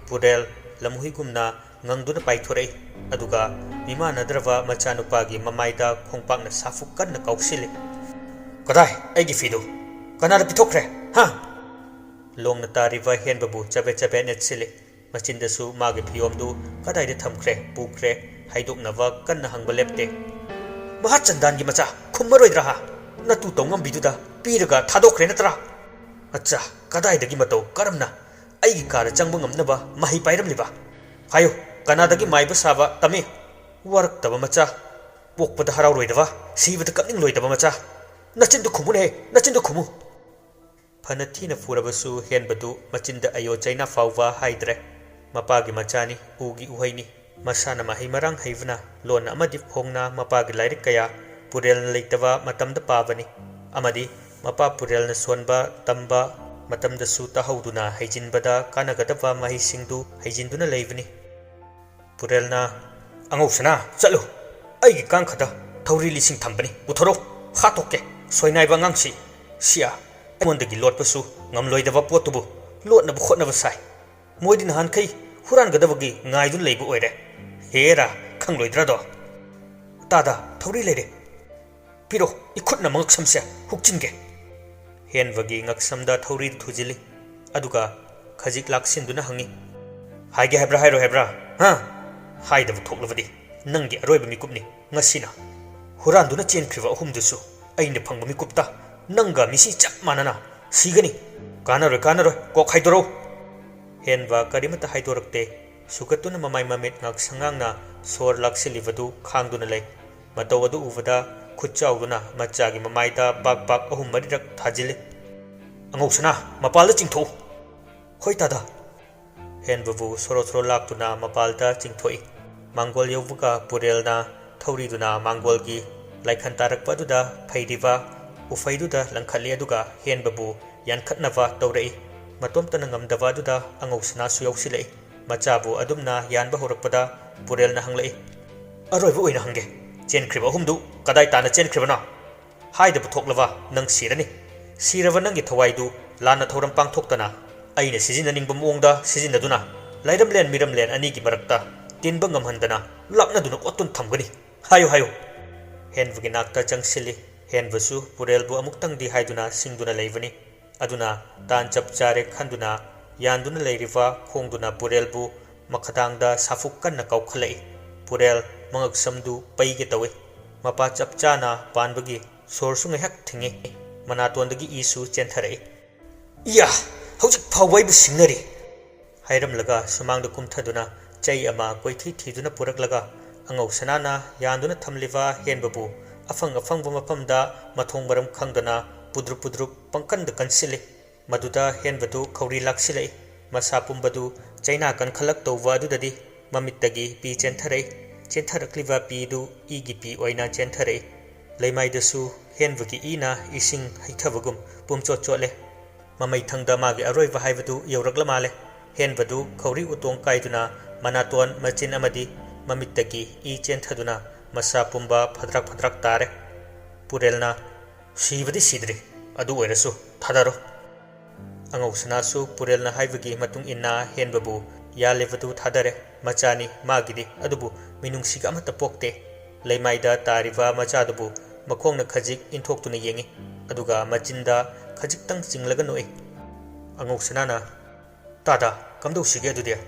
ꯄꯨꯔꯦꯜ ꯂꯝꯍꯨꯏꯒꯨꯝꯅ ꯉꯪꯗꯨꯅ ꯄꯥꯏꯊꯣꯔꯛꯏ, ꯑꯗꯨꯒ ꯃꯤꯃꯥꯟꯅꯗ꯭ꯔꯕ ꯃꯆꯥꯅꯨꯄꯥꯒꯤ ꯃꯃꯥꯏꯗ ꯈꯣꯡꯄꯥꯛꯅ ꯁꯥꯐꯨ ꯀꯟꯅ ꯀꯥꯎꯁꯤꯜꯂꯤ꯫ ꯀꯗꯥꯏ ꯑꯩꯒꯤ ꯐꯤꯗꯨ? ꯀꯅꯥꯗ ꯄꯤꯊꯣꯛꯈ꯭ꯔꯦ, ꯍꯥ? ꯂꯣꯡꯅ ꯇꯥꯔꯤꯕ ꯍꯦꯟꯕꯕꯨ ꯆꯕꯦꯠ ꯆꯕꯦꯠ ꯅꯦꯠꯁꯤꯜꯂꯤ꯫ ꯃꯆꯤꯟꯗꯁꯨ ꯃꯥꯒꯤ ꯐꯤꯌꯣꯝꯗꯨ ꯀꯗꯥꯏꯗ ꯊꯝꯈ꯭ꯔꯦ, ꯄꯨꯈ꯭ꯔꯦ ꯍꯥꯏꯗꯣꯛꯅꯕ ꯀꯟꯅ ꯍꯪꯕ ꯂꯦꯞꯇꯦ꯫ ꯃꯍꯥ ꯆꯟꯗꯥꯟꯒꯤ ꯃꯆꯥ, ꯈꯨꯝꯃꯔꯣꯏꯗ꯭ꯔꯥ ꯍꯥ? ꯅꯇꯨ ꯇꯧꯉꯝꯕꯤꯗꯨꯗ ꯄꯤꯔꯒ ꯊꯥꯗꯣꯛꯈ꯭ꯔꯦ ꯅꯠꯇ꯭ꯔꯥ? ꯑꯠꯆꯥ, ꯀꯗꯥꯏꯗꯒꯤ ꯃꯇꯧ ꯀꯔꯝꯅ ꯑꯩꯒꯤ ꯀꯥꯗ ꯆꯪꯕ ꯉꯝꯅꯕ ꯃꯍꯩ ꯄꯥꯏꯔꯝꯂꯤꯕ? ꯍꯥꯏꯌꯨ, ꯀꯅꯥꯗꯒꯤ ꯃꯥꯏꯕ ꯁꯥꯕ ꯇꯝꯃꯤ? ꯋꯥꯔꯛꯇꯕ ꯃꯆꯥ, ꯄꯣꯛꯄꯗ ꯍꯔꯥꯎꯔꯣꯏꯗꯕ, ꯁꯤꯕꯗ ꯀꯞꯅꯤꯡꯂꯣꯏꯗꯕ ꯃꯆꯥ! ꯅꯆꯤꯟꯗꯨ ꯈꯨꯝꯃꯨꯅꯦꯍꯦ, ꯅꯆꯤꯟꯗꯨ ꯈꯨꯝꯃꯨ! ꯐꯅ ꯊꯤꯅ ꯐꯨꯔꯕꯁꯨ ꯍꯦꯟꯕꯗꯨ ꯃꯆꯤꯟꯗ ꯑꯌꯣ ꯆꯩꯅꯥ ꯐꯥꯎꯕ ꯍꯥꯏꯗ꯭ꯔꯦ꯫ ꯃꯄꯥꯒꯤ ꯃꯆꯥꯅꯤ, ꯎꯒꯤ ꯎꯍꯩꯅꯤ꯫ ꯃꯁꯥꯅ ꯃꯍꯩ ꯃꯔꯥꯡ ꯍꯩꯕꯅ ꯂꯣꯟꯅ ꯑꯃꯗꯤ ꯐꯣꯡꯅ ꯃꯄꯥꯒꯤ ꯂꯥꯏꯔꯤꯛ ꯀꯌꯥ ꯄꯨꯔꯦꯜꯅ ꯂꯩꯇꯕ ꯃꯇꯝꯗ ꯄꯥꯕꯅꯤ, ꯑꯃꯗꯤ ꯃꯄꯥ ꯄꯨꯔꯦꯜꯅ ꯁꯣꯟꯕ ꯇꯝꯕ ꯃꯇꯝꯗꯁꯨ ꯇꯥꯍꯧꯗꯨꯅ ꯍꯩꯖꯤꯟꯕꯗ ꯀꯥꯟꯅꯒꯗꯕ ꯃꯍꯩꯁꯤꯡꯗꯨ ꯍꯩꯖꯤꯟꯗꯨꯅ ꯂꯩꯕꯅꯤ꯫ ꯄꯨꯔꯦꯜꯅ, ꯑꯉꯧ ꯁꯅꯥ, ꯆꯠꯂꯨ! ꯑꯩꯒꯤ ꯀꯥꯡꯈꯗ ꯊꯧꯔꯤ ꯂꯤꯁꯤꯡ ꯊꯝꯕꯅꯤ, ꯄꯨꯊꯣꯔꯛꯎ, ꯍꯥꯠꯇꯣꯛꯀꯦ, ꯁꯣꯏꯅꯥꯏꯕ ꯑꯉꯥꯡꯁꯤ! ꯁꯤꯌꯥ, ꯑꯩꯉꯣꯟꯗꯒꯤ ꯂꯣꯠꯄꯁꯨ ꯉꯝꯂꯣꯏꯗꯕ ꯄꯣꯠꯇꯨꯕꯨ ꯂꯣꯠꯅꯕ ꯍꯣꯠꯅꯕ ꯁꯥꯏ꯫ ꯃꯣꯏꯗꯤ ꯅꯍꯥꯟꯈꯩ ꯍꯨꯔꯥꯟꯒꯗꯕꯒꯤ ꯉꯥꯏꯗꯨꯅ ꯂꯩꯕ ꯑꯣꯏꯔꯦ꯫ ꯍꯦꯔꯥ, ꯈꯪꯂꯣꯏꯗ꯭ꯔꯥꯗꯣ? ꯇꯥꯗ, ꯊꯧꯔꯤ ꯂꯩꯔꯦ, ꯄꯤꯔꯣ, ꯏꯈꯨꯠꯅ ꯃꯉꯛꯁꯝꯁꯦ ꯍꯨꯛꯆꯤꯟꯒꯦ꯫ ꯍꯦꯟꯕꯒꯤ ꯉꯛꯁꯝꯗ ꯊꯧꯔꯤꯗꯨ ꯊꯨꯖꯤꯜꯂꯤ, ꯑꯗꯨꯒ ꯈꯖꯤꯛ ꯂꯥꯛꯁꯤꯟꯗꯨꯅ ꯍꯪꯉꯤ, ꯍꯥꯏꯒꯦ ꯍꯥꯏꯕ꯭ꯔꯥ ꯍꯥꯏꯔꯣꯏ ꯍꯥꯏꯕ꯭ꯔꯥ, ꯍꯥ? ꯍꯥꯏꯗꯕ ꯊꯣꯛꯂꯕꯗꯤ ꯅꯪꯒꯤ ꯑꯔꯣꯏꯕ ꯃꯤꯀꯨꯞꯅꯤ ꯉꯁꯤꯅ꯫ ꯍꯨꯔꯥꯟꯗꯨꯅ ꯆꯦꯟꯈ꯭ꯔꯤꯕ ꯑꯍꯨꯝꯗꯨꯁꯨ ꯑꯩꯅ ꯐꯪꯕ ꯃꯤꯀꯨꯞꯇ ꯅꯪꯒ ꯃꯤꯁꯤ ꯆꯞ ꯃꯥꯟꯅꯅ ꯁꯤꯒꯅꯤ꯫ ꯀꯥꯟꯅꯔꯣꯏ, ꯀꯥꯟꯅꯔꯣꯏ, ꯀꯣꯛ ꯍꯥꯏꯗꯣꯔꯛꯎ! ꯍꯦꯟꯕ ꯀꯔꯤꯃꯠꯇ ꯍꯥꯏꯗꯣꯔꯛꯇꯦ꯫ ꯁꯨꯒꯠꯇꯨꯅ ꯃꯃꯥꯏ ꯃꯃꯤꯠ ꯉꯥꯛ ꯁꯉꯥꯡꯅ ꯁꯣꯔ ꯂꯥꯛꯁꯤꯜꯂꯤꯕꯗꯨ ꯈꯥꯡꯗꯨꯅ ꯂꯩ꯫ ꯃꯇꯧ ꯑꯗꯨ ꯎꯕꯗ ꯈꯨꯠ ꯆꯥꯎꯗꯨꯅ ꯃꯆꯥꯒꯤ ꯃꯃꯥꯏꯗ ꯕꯥꯛ ꯕꯥꯛ ꯑꯍꯨꯝ ꯃꯔꯤꯔꯛ ꯊꯥꯖꯤꯜꯂꯤ꯫ ꯑꯉꯧ ꯁꯅꯥ, ꯃꯄꯥꯜꯗ ꯆꯤꯡꯊꯣꯛꯎ! ꯍꯣꯏ ꯇꯥꯗ꯫ ꯍꯦꯟꯕꯕꯨ ꯁꯣꯔꯣ ꯁꯣꯔꯣ ꯂꯥꯛꯇꯨꯅ ꯃꯄꯥꯜꯗ ꯆꯤꯡꯊꯣꯛꯏ꯫ ꯃꯥꯡꯒꯣꯜ ꯌꯧꯕꯒ ꯄꯨꯔꯦꯜꯅ ꯊꯧꯔꯤꯗꯨꯅ ꯃꯥꯡꯒꯣꯜꯒꯤ ꯂꯥꯏꯈꯟ ꯇꯥꯔꯛꯄ ꯑꯗꯨꯗ ꯐꯩꯔꯤꯕ ꯎꯐꯩꯗꯨꯗ ꯂꯪꯈꯠꯂꯤ, ꯑꯗꯨꯒ ꯍꯦꯟꯕꯕꯨ ꯌꯥꯟꯈꯠꯅꯕ ꯇꯧꯔꯛꯏ꯫ ꯃꯇꯣꯝꯇꯅ ꯉꯝꯗꯕ ꯑꯗꯨꯗ ꯑꯉꯧ ꯁꯅꯥꯁꯨ ꯌꯥꯎꯁꯤꯜꯂꯛꯏ꯫ ꯃꯆꯥꯕꯨ ꯑꯗꯨꯝꯅ ꯌꯥꯟꯕ ꯍꯧꯔꯛꯄꯗ ꯄꯨꯔꯦꯜꯅ ꯍꯪꯂꯛꯏ, ꯑꯔꯣꯏꯕ ꯑꯣꯏꯅ ꯍꯪꯒꯦ, ꯆꯦꯟꯈ꯭ꯔꯤꯕ ꯑꯍꯨꯝꯗꯨ ꯀꯗꯥꯏ ꯇꯥꯟꯅ ꯆꯦꯟꯈ꯭ꯔꯤꯕꯅꯣ? ꯍꯥꯏꯗꯕ ꯊꯣꯛꯂꯕ ꯅꯪ ꯁꯤꯔꯅꯤ꯫ ꯁꯤꯔꯕ ꯅꯪꯒꯤ ꯊꯋꯥꯏꯗꯨ ꯂꯥꯟꯅ ꯊꯧꯔꯝ ꯄꯥꯡꯊꯣꯛꯇꯅ ꯑꯩꯅ ꯁꯤꯖꯤꯟꯅꯅꯤꯡꯕ ꯃꯑꯣꯡꯗ ꯁꯤꯖꯤꯟꯅꯗꯨꯅ ꯂꯩꯔꯝꯂꯦꯟ ꯃꯤꯔꯝꯂꯦꯟ ꯑꯅꯤꯒꯤ ꯃꯔꯛꯇ ꯇꯤꯟꯕ ꯉꯝꯍꯟꯗꯅ ꯂꯥꯛꯅꯗꯨꯅ ꯑꯣꯠꯇꯨꯅ ꯊꯝꯒꯅꯤ꯫ ꯍꯥꯏꯌꯨ, ꯍꯥꯏꯌꯨ! ꯍꯦꯟꯕꯒꯤ ꯅꯥꯛꯇ ꯆꯪꯁꯤꯜꯂꯤ꯫ ꯍꯦꯟꯕꯁꯨ ꯄꯨꯔꯦꯜꯕꯨ ꯑꯃꯨꯛꯇꯪꯗꯤ ꯍꯥꯏꯗꯨꯅ ꯁꯤꯡꯗꯨꯅ ꯂꯩꯕꯅꯤ꯫ aduna tan chap chare khanduna yanduna leiriva khongduna purelbu makhadangda safuk kanna kaukhalai purel mangak samdu paige tawe mapa chap chana panbagi sorsu ngehak thingi manatondagi isu chenthare ya hojik phawai bu singnari hairam laga sumangda kumthaduna chai ama koithi thiduna purak laga angau sanana yanduna thamliva henbabu afang bu mapamda mathong baram khangdana pudrup pangkanda kansile maduda henbadu khawri laksilai masa pumbadu chaina kan khalak tawwa dudadi mamittagi pi chentharaklива pi du igi pi oina chenthare leimaidasu henbugi ina ising haithabagum pumchot chotle mamai thangda magi aroiba haibadu yawrakla male henbadu khawri utong kaiduna manaton machin amadi mamittagi I chenthaduna masa pumba phadrak tare purelna sibadi sidri adu oirasu thadaro angau sanasu purelna haibagi matung inna henbabu yalevadu thadare machani magidi adubu minungsiga amata pokte leimaida tariva machadubu makhongna khajik inthokuna yengi aduga machinda khajik tang chinglaga noi angau sanana tada kamdo sige adudia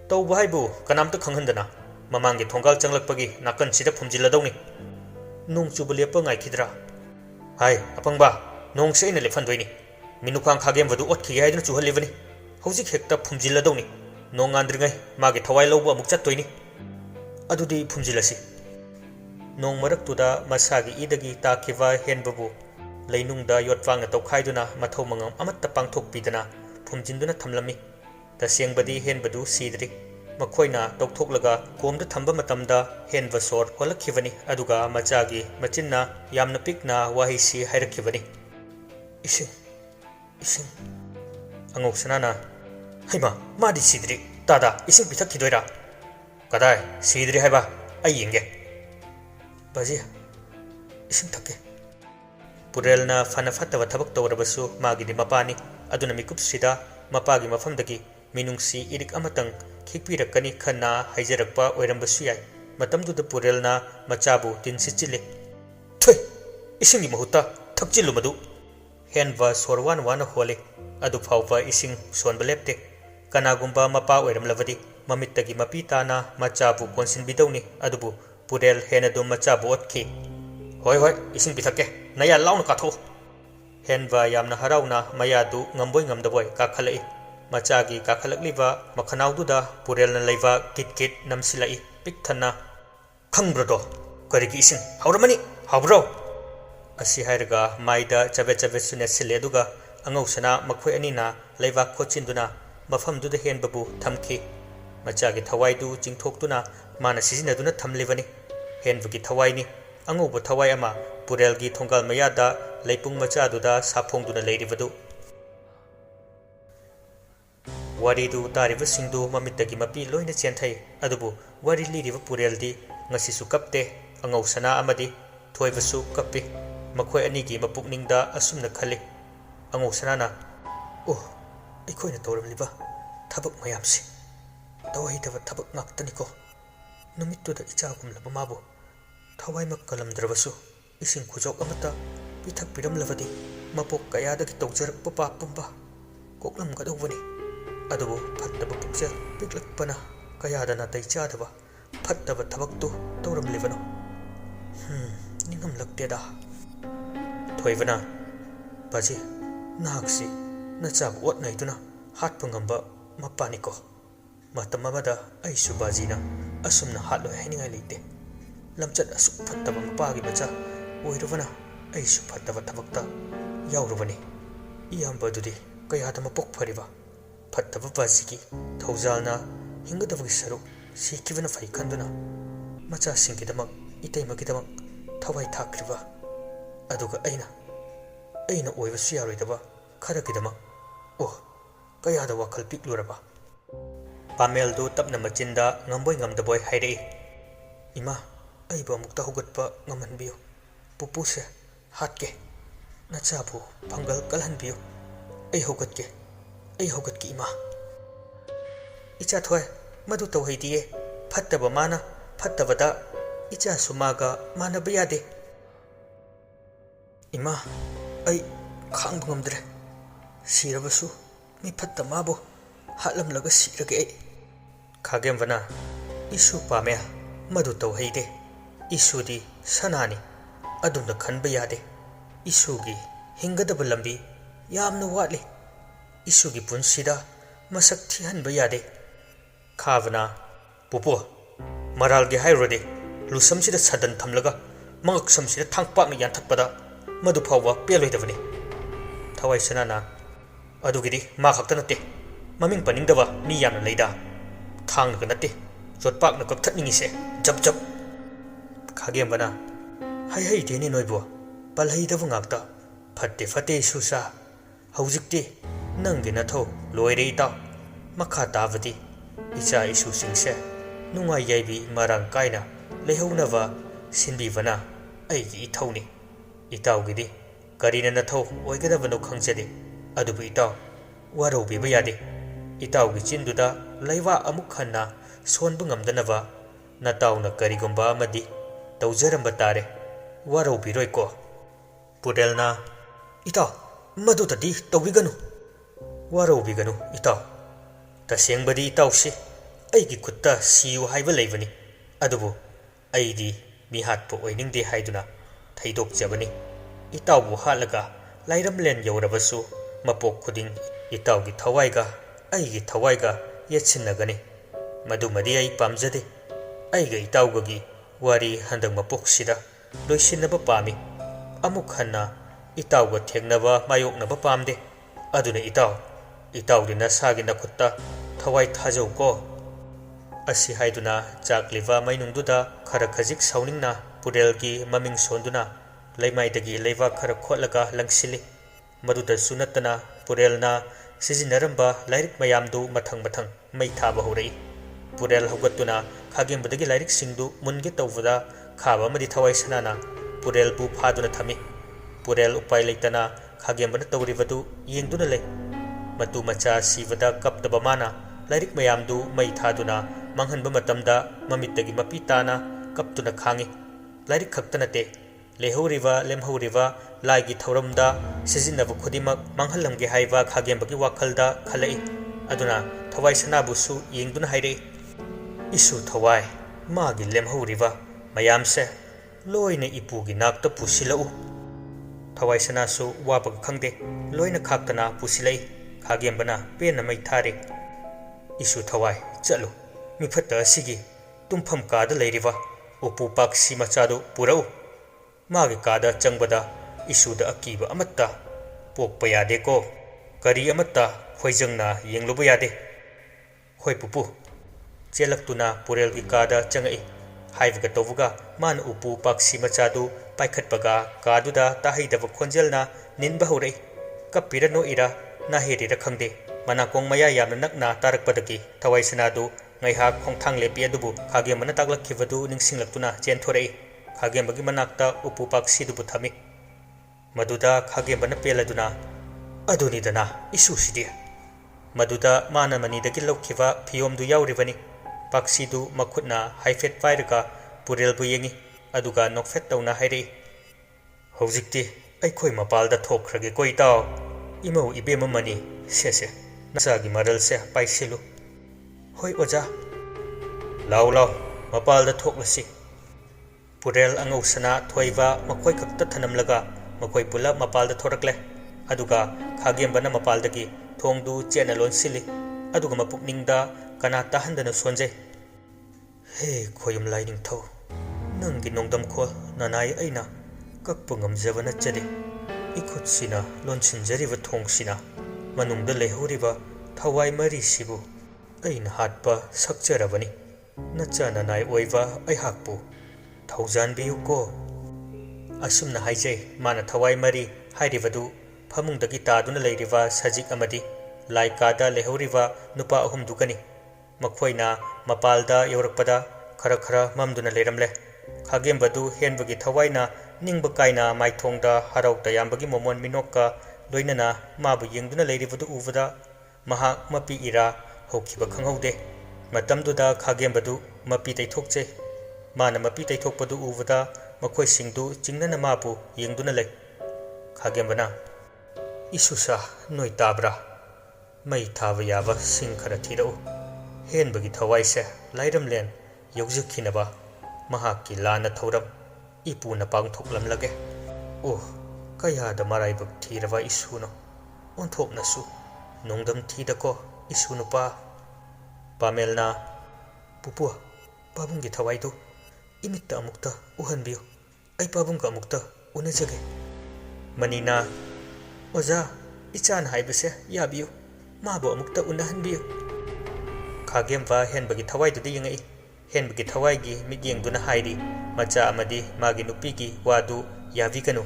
tawba haibu kanamta khanghandana mamangi thongal changlakpagi nakan sida phumjiladawni nong chuba lepa ngai khidra hai apangba nong se ina lephandoini minukhang khagem wadu otkhi haiduna chuhalivani hojik hekta phumjiladawni nong andringai magi thawai lawba amuk chattoini adudi phumjilasi nong maraktuda masagi idagi takhiva henbabu leinungda yotwangna tawkhaiduna mathau mangam amatta pangthokpidana phumjinduna thamlami tasengbadi henbadu sidri makhoina tawthoklaga komda thamba matamda henva sor holakhivani aduga machagi machinna yamna pikna wahisi hairakivani ising angok sanana haima madi sidri tada ising pithakhidoira kadai sidri haiba ai yenge baji ising thakke purelna fana fatava thabak tawrabasu magidi mapani aduna mikup sida mapagi mafamdagi minungsi irik amatang khikpirakani khanna haijarakpa oirambasu yai matamduda purelna machabu tinsichile thoi isingi mahutta thakchilu madu henva sorwan wana hole adu phawwa ising sonbalepte kanagumba mapa oiramlavadi mamittagi mapitana machabu konsin bidawni adubu purel hena dum machabu otkhi hoi ising bithakke naya launa katho henva yamna harauna mayadu ngamboi ngamdaboi kakhalai machagi kakhalakliba makhanaududa purelna leiva kit namsilai pikthana khangbrodo karigi ising hauramani haubro asi hairaga maida chabe sune sile duga angausana makhoi anina leiva khochinduna mafamduda henbabu thamki machagi thawaidu jingthoktuna mana sijinaduna thamlivani henbugi thawaini angobo thawai ama purelgi thongal mayada leipung machaduda saphongduna leiribadu waridu tariba singdu mamittagi mapi loina chenthai adubu wari liriba pureldi ngasisu kapte angausana amadi thoibasu kappi makhoi anigi mapukningda asumna khali angausanana aikoina tawramliba thabak mayamsi tawhidaba thabak ngaktaniko numittuda ichagumlaba mabu thawaimak kalamdrabasu ising khujok amata pithak piramlavadi mapok kayadagi tawjarakpa papumba koklamgadawani adubu phattaba pukjal piklakpana kayadana taichadaba phattaba thabaktu tawramlibano ningamlakteda thoivana baji nahaksi nachabu otnaiduna hatpangamba mapaniko matamamada aisu bajina asumna hatlo haningai leite lamchat asuk phattaba mapagi macha oiruvana aisu phattaba thabakta yauruvani iyamba dudi kayada mapok phariba phattaba bajiki thaujalna hingadabagi saru sikivana fai khanduna macha singkidamak itaimakidamak thawai thakriba aduga aina oibasu yaroidaba kharakidamak kayada wakhal pikluraba pameldu tapna machinda ngamboi ngamdaboi hairei ima aiba mukta hugatpa ngamanbiyo pupuse hatke nachabu phangal kalhanbiyo ai hogatke ima icha thoi madu tawhaidiye phattaba mana phattabada icha sumaga mana bayade ima ai khang ngamdre ꯁꯤꯔꯕꯁꯨ ꯃꯤꯐꯠꯇ ꯃꯥꯕꯨ ꯍꯥꯠꯂꯝꯂꯒ ꯁꯤꯔꯒꯦ ꯑꯩ ꯈꯥꯒꯦꯝꯕꯅ ꯏꯁꯨ ꯄꯥꯝꯃꯦ ꯃꯗꯨ ꯇꯧꯍꯩꯗꯦ ꯏꯁꯨꯗꯤ ꯁꯅꯥꯅꯤ ꯑꯗꯨꯝꯅ ꯈꯟꯕ ꯌꯥꯗꯦ ꯏꯁꯨꯒꯤ ꯍꯤꯡꯒꯗꯕ ꯂꯝꯕꯤ ꯌꯥꯝꯅ ꯋꯥꯠꯂꯤ ꯏꯁꯨꯒꯤ ꯄꯨꯟꯁꯤꯗ ꯃꯁꯛ ꯊꯤꯍꯟꯕ ꯌꯥꯗꯦ ꯈꯥꯕꯅ ꯄꯨꯄꯨ ꯃꯔꯥꯜꯒꯤ ꯍꯥꯏꯔꯨꯔꯗꯤ ꯂꯨꯁꯝꯁꯤꯗ ꯁꯗꯟ ꯊꯝꯂꯒ ꯃꯉꯛꯁꯝꯁꯤꯗ ꯊꯥꯡꯄꯥꯛꯅ ꯌꯥꯟꯊꯠꯄꯗ ꯃꯗꯨ ꯐꯥꯎꯕ ꯄꯦꯜꯂꯣꯏꯗꯕꯅꯤ ꯊꯋꯥꯏꯁꯅꯥꯅ ꯑꯗꯨꯒꯤꯗꯤ ꯃꯥ ꯈꯛꯇ ꯅꯠꯇꯦ ꯃꯃꯤꯡ ꯄꯟꯅꯤꯡꯗꯕ ꯃꯤ ꯌꯥꯝꯅ ꯂꯩꯗ ꯊꯥꯡꯅꯒ ꯅꯠꯇꯦ ꯌꯣꯠꯄꯥꯛꯅ ꯀꯛꯊꯠꯅꯤꯡꯉꯤꯁꯦ ꯖꯞ ꯖꯞ ꯈꯥꯒꯦꯝꯕꯅ ꯍꯩꯍꯩꯗꯦꯅꯦ ꯅꯣꯏꯕꯨ ꯄꯜꯍꯩꯗꯕ ꯉꯥꯛꯇ ꯐꯠꯇꯦ ꯐꯠꯇꯦ ꯏꯁꯨꯁꯥ ꯍꯧꯖꯤꯛꯇꯤ ꯅꯪꯒꯤ ꯅꯊꯧ ꯂꯣꯏꯔꯦ ꯏꯇꯥꯎ ꯃꯈꯥ ꯇꯥꯕꯗꯤ ꯏꯆꯥ ꯏꯁꯨꯁꯤꯡꯁꯦ ꯅꯨꯡꯉꯥꯏ ꯌꯥꯏꯕꯤ ꯃꯔꯥꯡ ꯀꯥꯏꯅ ꯂꯩꯍꯧꯅꯕ ꯁꯤꯟꯕꯤꯕꯅ ꯑꯩꯒꯤ ꯏꯊꯧꯅꯤ ꯏꯇꯥꯎꯒꯤꯗꯤ ꯀꯔꯤꯅ ꯅꯊꯧ ꯑꯣꯏꯒꯗꯕꯅꯣ ꯈꯪꯖꯗꯦ ꯑꯗꯨꯕꯨ ꯏꯇꯥꯎ ꯋꯥꯔꯧꯕꯤꯕ ꯌꯥꯗꯦ ꯏꯇꯥꯎꯒꯤ ꯆꯤꯟꯗꯨꯗ ꯂꯩꯋꯥ ꯑꯃꯨꯛ ꯍꯟꯅ ꯁꯣꯟꯕ ꯉꯝꯗꯅꯕ ꯅꯇꯥꯎꯅ ꯀꯔꯤꯒꯨꯝꯕ ꯑꯃꯗꯤ ꯇꯧꯖꯔꯝꯕ ꯇꯥꯔꯦ ꯋꯥꯔꯧꯕꯤꯔꯣꯏꯀꯣ ꯄꯨꯔꯦꯜꯅ ꯏꯇꯥꯎ ꯃꯗꯨꯗꯗꯤ ꯇꯧꯕꯤꯒꯅꯨ ꯋꯥꯔꯧꯕꯤꯒꯅꯨ ꯏꯇꯥꯎ ꯇꯁꯦꯡꯕꯗꯤ ꯏꯇꯥꯎꯁꯤ ꯑꯩꯒꯤ ꯈꯨꯠꯇ ꯁꯤꯌꯨ ꯍꯥꯏꯕ ꯂꯩꯕꯅꯤ ꯑꯗꯨꯕꯨ ꯑꯩꯗꯤ ꯃꯤꯍꯥꯠꯄ ꯑꯣꯏꯅꯤꯡꯗꯦ ꯍꯥꯏꯗꯨꯅ ꯊꯩꯗꯣꯛꯆꯕꯅꯤ ꯏꯇꯥꯎꯕꯨ ꯍꯥꯠꯂꯒ ꯂꯥꯏꯔꯝꯂꯦꯟ ꯌꯧꯔꯕꯁꯨ ꯃꯄꯣꯛ ꯈꯨꯗꯤꯡ ꯏꯇꯥꯎꯒꯤ ꯊꯋꯥꯏꯒ ꯑꯩꯒꯤ ꯊꯋꯥꯏꯒ ꯌꯦꯠꯁꯤꯟꯅꯒꯅꯤ ꯃꯗꯨꯃꯗꯤ ꯑꯩ ꯄꯥꯝꯖꯗꯦ ꯑꯩꯒ ꯏꯇꯥꯎꯒꯒꯤ ꯋꯥꯔꯤ ꯍꯟꯗꯛ ꯃꯄꯣꯛꯁꯤꯗ ꯂꯣꯏꯁꯤꯟꯅꯕ ꯄꯥꯝꯃꯤ ꯑꯃꯨꯛ ꯍꯟꯅ ꯏꯇꯥꯎꯒ ꯊꯦꯡꯅꯕ ꯃꯥꯌꯣꯛꯅꯕ ꯄꯥꯝꯗꯦ ꯑꯗꯨꯅ ꯏꯇꯥꯎꯗꯤ ꯅꯁꯥꯒꯤ ꯅꯈꯨꯠꯇ ꯊꯋꯥꯏ ꯊꯥꯖꯧꯀꯣ ꯑꯁꯤ ꯍꯥꯏꯗꯨꯅ ꯆꯥꯛꯂꯤꯕ ꯃꯩꯅꯨꯡꯗꯨꯗ ꯈꯔ ꯈꯖꯤꯛ ꯁꯥꯎꯅꯤꯡꯅ ꯄꯨꯔꯦꯜꯒꯤ ꯃꯃꯤꯡ ꯁꯣꯟꯗꯨꯅ ꯂꯩꯃꯥꯏꯗꯒꯤ ꯂꯩꯕꯥꯛ ꯈꯔ ꯈꯣꯠꯂꯒ ꯂꯪꯁꯤꯜꯂꯤ ꯃꯗꯨꯗꯁꯨ ꯅꯠꯇꯅ ꯄꯨꯔꯦꯜꯅ ꯁꯤꯖꯤꯟꯅꯔꯝꯕ ꯂꯥꯏꯔꯤꯛ ꯃꯌꯥꯝꯗꯨ ꯃꯊꯪ ꯃꯊꯪ ꯃꯩ ꯊꯥꯕ ꯍꯧꯔꯛꯏ ꯄꯨꯔꯦꯜ ꯍꯧꯒꯠꯇꯨꯅ ꯈꯥꯒꯦꯝꯕꯗꯒꯤ ꯂꯥꯏꯔꯤꯛꯁꯤꯡꯗꯨ ꯃꯨꯟꯒꯦ ꯇꯧꯕꯗ ꯈꯥꯕ ꯑꯃꯗꯤ ꯊꯋꯥꯏꯁꯅꯥꯅ ꯄꯨꯔꯦꯜꯕꯨ ꯐꯥꯗꯨꯅ ꯊꯝꯃꯤ ꯄꯨꯔꯦꯜ ꯎꯄꯥꯏ ꯂꯩꯇꯅ ꯈꯥꯒꯦꯝꯕꯅ ꯇꯧꯔꯤꯕꯗꯨ ꯌꯦꯡꯗꯨꯅ ꯂꯩ ꯃꯇꯨ ꯃꯆꯥ ꯁꯤꯕꯗ ꯀꯞꯇꯕ ꯃꯥꯅ ꯂꯥꯏꯔꯤꯛ ꯃꯌꯥꯝꯗꯨ ꯃꯩ ꯊꯥꯗꯨꯅ ꯃꯥꯡꯍꯟꯕ ꯃꯇꯝꯗ ꯃꯃꯤꯠꯇꯒꯤ ꯃꯄꯤ ꯇꯥꯅ ꯀꯞꯇꯨꯅ ꯈꯥꯡꯉꯤ ꯂꯥꯏꯔꯤꯛ ꯈꯛꯇ ꯅꯠꯇꯦ ꯂꯦꯝꯍꯧꯔꯤꯕ ꯂꯥꯏꯒꯤ ꯊꯧꯔꯝꯗ ꯁꯤꯖꯤꯟꯅꯕ ꯈꯨꯗꯤꯡꯃꯛ ꯃꯥꯡꯍꯜꯂꯝꯒꯦ ꯍꯥꯏꯕ ꯈꯥꯒꯦꯝꯕꯒꯤ ꯋꯥꯈꯜꯗ ꯈꯜꯂꯛꯏ ꯑꯗꯨꯅ ꯊꯋꯥꯏꯁꯅꯥꯕꯨꯁꯨ ꯌꯦꯡꯗꯨꯅ ꯍꯥꯏꯔꯛꯏ ꯏꯁꯨ ꯊꯋꯥꯏ ꯃꯥꯒꯤ ꯂꯦꯝꯍꯧꯔꯤꯕ ꯃꯌꯥꯝꯁꯦ ꯂꯣꯏꯅ ꯏꯄꯨꯒꯤ ꯅꯥꯛꯇ ꯄꯨꯁꯤꯜꯂꯛꯎ ꯊꯋꯥꯏꯁꯅꯥꯁꯨ ꯋꯥꯕꯒ ꯈꯪꯗꯦ ꯂꯣꯏꯅ ꯈꯥꯛꯇꯅ ꯄꯨꯁꯤꯜꯂꯛꯏ ꯈꯥꯒꯦꯝꯕꯅ ꯄꯦꯟꯅ ꯃꯩ ꯊꯥꯔꯤ ꯏꯁꯨ ꯊꯋꯥꯏ ꯆꯠꯂꯨ ꯃꯤꯐꯠꯇ ꯑꯁꯤꯒꯤ ꯇꯨꯝꯐꯝ ꯀꯥꯗ ꯂꯩꯔꯤꯕ ꯎꯄꯨ ꯄꯥꯛꯁꯤ ꯃꯆꯥꯗꯨ ꯄꯨꯔꯛꯎ ꯃꯥꯒꯤ ꯀꯥꯗ ꯆꯪꯕꯗ ꯏꯁꯨꯗ ꯑꯀꯤꯕ ꯑꯃꯠꯇ ꯄꯣꯛꯄ ꯌꯥꯗꯦꯀꯣ ꯀꯔꯤ ꯑꯃꯠꯇ ꯈꯣꯏꯖꯪꯅ ꯌꯦꯡꯂꯨꯕ ꯌꯥꯗꯦ ꯍꯣꯏ ꯄꯨꯄꯨ ꯆꯦꯜꯂꯛꯇꯨꯅ ꯄꯨꯔꯦꯜꯒꯤ ꯀꯥꯗ ꯆꯪꯉꯛꯏ ꯍꯥꯏꯕꯒ ꯇꯧꯕꯒ ꯃꯥꯅ ꯎꯄꯨ ꯄꯥꯛꯁꯤ ꯃꯆꯥꯗꯨ ꯄꯥꯏꯈꯠꯄꯒ ꯀꯥꯗꯨꯗ ꯇꯥꯍꯩꯗꯕ ꯈꯣꯟꯖꯦꯜꯅ ꯅꯤꯟꯕ ꯍꯧꯔꯛꯏ ꯀꯞꯄꯤꯔ ꯅꯣꯛꯏꯔ ꯅꯥꯍꯦꯔꯤꯔ ꯈꯪꯗꯦ ꯃꯅꯥꯀꯣꯡ ꯃꯌꯥ ꯌꯥꯝꯅ ꯅꯛꯅ ꯇꯥꯔꯛꯄꯗꯒꯤ ꯊꯋꯥꯏꯁꯅꯥꯗꯨ ꯉꯥꯏꯍꯥꯛ ꯈꯣꯡꯊꯥꯡ ꯂꯦꯞꯄꯤ ꯑꯗꯨꯕꯨ ꯈꯥꯒꯦꯝꯕꯅ ꯇꯥꯛꯂꯛꯈꯤꯕꯗꯨ ꯅꯤꯡꯁꯤꯡꯂꯛꯇꯨꯅ ꯆꯦꯟꯊꯣꯔꯛꯏ ꯈꯥꯒꯦꯝꯕꯒꯤ ꯃꯅꯥꯛꯇ ꯎꯄꯨ ꯄꯥꯛꯁꯤꯗꯨꯕꯨ ꯊꯝꯃꯤ ꯃꯗꯨꯗ ꯈꯥꯒꯦꯝꯕꯅ ꯄꯦꯜꯂꯗꯨꯅ ꯑꯗꯨꯅꯤꯗꯅ ꯏꯁꯨꯁꯤꯗꯤ ꯃꯗꯨꯗ ꯃꯥꯅ ꯃꯅꯤꯗꯒꯤ ꯂꯧꯈꯤꯕ ꯐꯤꯌꯣꯝꯗꯨ ꯌꯥꯎꯔꯤꯕꯅꯤ ꯄꯥꯛꯁꯤꯗꯨ ꯃꯈꯨꯠꯅ ꯍꯥꯏꯐꯦꯠ ꯄꯥꯏꯔꯒ ꯄꯨꯔꯦꯜꯕꯨ ꯌꯦꯡꯉꯤ ꯑꯗꯨꯒ ꯅꯣꯛꯐꯦꯠ ꯇꯧꯅ ꯍꯥꯏꯔꯛꯏ ꯍꯧꯖꯤꯛꯇꯤ ꯑꯩꯈꯣꯏ ꯃꯄꯥꯜꯗ ꯊꯣꯛꯈ꯭ꯔꯒꯦꯀꯣ ꯏꯇꯥꯎ ꯏꯃꯧ ꯏꯕꯦꯝꯃ ꯃꯅꯤ ꯁꯦꯁꯦ ꯅꯆꯥꯒꯤ ꯃꯔꯜꯁꯦ ꯄꯥꯏꯁꯤꯜꯂꯨ ꯍꯣꯏ ꯑꯣꯖꯥ ꯂꯥꯎ ꯃꯄꯥꯜꯗ ꯊꯣꯛꯂꯁꯤ ꯄꯨꯔꯦꯜ ꯑꯉꯧꯁꯅꯥ ꯊꯣꯏꯕ ꯃꯈꯣꯏ ꯈꯛꯇ ꯊꯅꯝꯂꯒ ꯃꯈꯣꯏ ꯄꯨꯂꯞ ꯃꯄꯥꯜꯗ ꯊꯣꯔꯛꯂꯦ ꯑꯗꯨꯒ ꯈꯥꯒꯦꯝꯕꯅ ꯃꯄꯥꯜꯗꯒꯤ ꯊꯣꯡꯗꯨ ꯆꯦꯠꯅ ꯂꯣꯟꯁꯤꯜꯂꯤ ꯑꯗꯨꯒ ꯃꯄꯨꯛꯅꯤꯡꯗ ꯀꯅꯥ ꯇꯥꯍꯟꯗꯅ ꯁꯣꯟꯖꯩ ꯍꯦ ꯈꯣꯌꯨꯝ ꯂꯥꯏꯅꯤꯡꯊꯧ ꯅꯪꯒꯤ ꯅꯣꯡꯗꯝꯈꯣꯜ ꯅꯅꯥꯏ ꯑꯩꯅ ꯀꯛꯄ ꯉꯝꯖꯕ ꯅꯠꯆꯗꯦ 이곳이나 론친저리버 통시나 만웅다 레호리바 타와이 머리시부 ꯑꯩꯅ ꯍꯥꯠꯄ ꯁꯛꯆꯔꯕꯅꯤ ꯅꯆꯥꯅ ꯅꯥꯏ ꯑꯣꯏꯕ ꯑꯩꯍꯥꯛꯄꯨ ꯊꯧꯖꯥꯟꯕꯤꯌꯨꯀꯣ ꯑꯁꯨꯝꯅ ꯍꯥꯏꯖꯩ ꯃꯥꯅ ꯊꯋꯥꯏ ꯃꯔꯤ ꯍꯥꯏꯔꯤꯕꯗꯨ ꯐꯃꯨꯡꯗꯒꯤ ꯇꯥꯗꯨꯅ ꯂꯩꯔꯤꯕ ꯁꯖꯤꯛ ꯑꯃꯗꯤ ꯂꯥꯏ ꯀꯥꯗ ꯂꯩꯍꯧꯔꯤꯕ ꯅꯨꯄꯥ ꯑꯍꯨꯝꯗꯨꯒꯅꯤ ꯃꯈꯣꯏꯅ ꯃꯄꯥꯜꯗ ꯌꯧꯔꯛꯄꯗ ꯈꯔ ꯃꯝꯗꯨꯅ ꯂꯩꯔꯝꯂꯦ ꯈꯥꯒꯦꯝꯕꯗꯨ ꯍꯦꯟꯕꯒꯤ ꯊꯋꯥꯏꯅ ꯅꯤꯡꯕ ꯀꯥꯏꯅ ꯃꯥꯏꯊꯣꯡꯗ ꯍꯔꯥꯎ ꯇꯌꯥꯝꯕꯒꯤ ꯃꯣꯃꯣꯟ ꯃꯤꯅꯣꯛꯀ ꯂꯣꯏꯅꯅ ꯃꯥꯕꯨ ꯌꯦꯡꯗꯨꯅ ꯂꯩꯔꯤꯕꯗꯨ ꯎꯕꯗ ꯃꯍꯥꯛ ꯃꯄꯤ ꯏꯔꯥ ꯍꯧꯈꯤꯕ ꯈꯪꯍꯧꯗꯦ ꯃꯇꯝꯗꯨꯗ ꯈꯥꯒꯦꯝꯕꯗꯨ ꯃꯄꯤ ꯇꯩꯊꯣꯛꯆꯩ ꯃꯥꯅ ꯃꯄꯤ ꯇꯩꯊꯣꯛꯄꯗꯨ ꯎꯕꯗ ꯃꯈꯣꯏꯁꯤꯡꯗꯨ ꯆꯤꯡꯅꯅ ꯃꯥꯕꯨ ꯌꯦꯡꯗꯨꯅ ꯂꯩ ꯈꯥꯒꯦꯝꯕꯅ Isusa noi tabra mai thava yaba sing khara thirau henbagi thawaise lairamlen yogjakhinaba mahakki lana thoram ipuna pangthoklamlage oh kayada maraibak thiraba isuno onthopnasu nongdam thidako isunupa pamelna pupu pabungi thawaidu imitta amukta uhanbiyo ai pabunga amukta unajage manina oza ichan haibase yabiyo mabu amukta unahanbiyo khagemba henbagi thawaidu yangai henbagi thawaigi migyengduna hairi macha amadi magi nupigi wadu yaviganu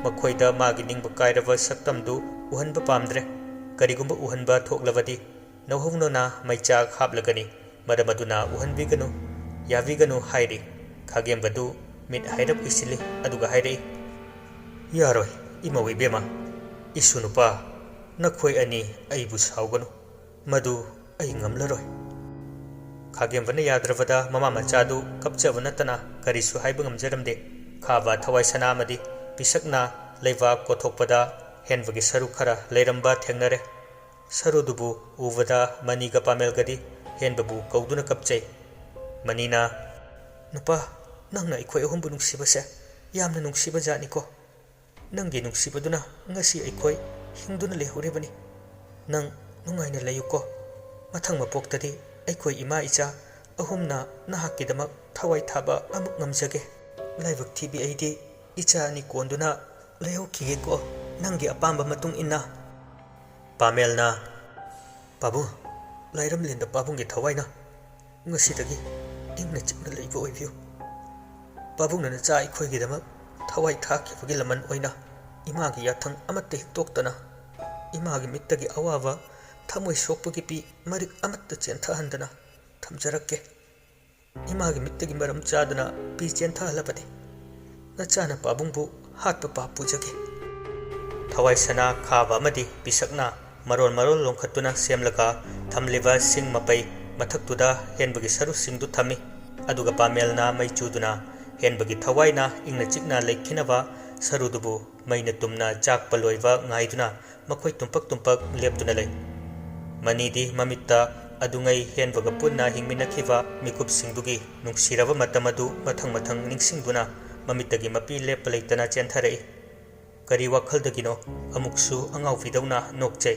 makhoida magi ningba kairava saktamdu uhanba pamdre karigumba uhanba thoklawadi nauhonona maicha khaplagani madamaduna uhanbiganu yaviganu hairi khagembadu mit hairap isili aduga hairi yaroi imawi bema isunupa nakhoi ani aibu sauganu madu ai ngamlaroi khagembana yadravada mama machadu kapchaba natana karisu haiba ngamjaramde khaba thawai sana amadi pisakna leiwa kothokpada henbagi saru khara leiramba thengnare sarudubu uvada maniga pamelgadi henbabu kauduna kapchai manina nupa nangna ikhoi ahumbu nungsibase yamna nungsiba jatniko nangi nungsibaduna ngasi ikhoi hingduna lehurebani nang nungaina layuko mathang mapoktadi aikhoi ima icha ahumna nahakkidamak thawai thaba amuk ngamjage laibak thibi aidi icha ani konduna lehokige ko nangi apamba matung inna pamelna pabu lairam lenda pabungi thawaina ngasidagi ingna chipna leibo oibiu pabungna na cha ikhoigi damak thawai thakibagi laman oina imagi yathang amatte hiktoktana imagi mittagi awaba thamoi sokpagi pi marik amatta chentha handana thamjarakke imagi mittagi maram chadana pi chentha halapadi nachana pabungbu hatpa papujage thawai sana khaba amadi pisakna marol longkhatuna semlaga thamliba sing mapai mathaktuda henbagi saru singdu thami aduga pamelna maichuduna henbagi thawaina ingna chikna lekhinaba sarudubu maina tumna chakpa loiba ngaiduna makhoi tumpak leptuna lei manidi mamitta adungai henbaga punna hingminakhiba mikup singdugi nungsiraba matamadu mathang ningsingduna mamittagi mapi lepa leitana chenthare kari wakhaldagino amuksu angau vidawna nokchai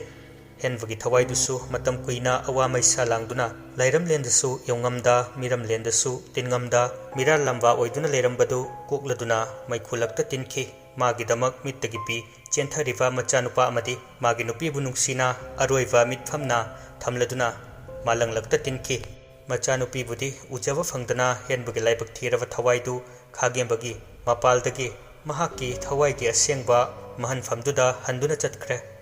henbagi thawaidusu matam kuina awa maisa langduna lairam lendasu yongamda miram lendasu tingamda mira lamba oiduna leirambadu kokladuna maikhulakta tinki magi damak mittagi pi chenthariva machanupa amadi magi nupi bunungsina aroiva mitphamna thamladuna malanglakta tinki machanupi budi ujava phangdana henbagi laibak thirava thawaidu khagembagi mapaldagi mahaki thawai gi asengba mahan famduda handuna chatkre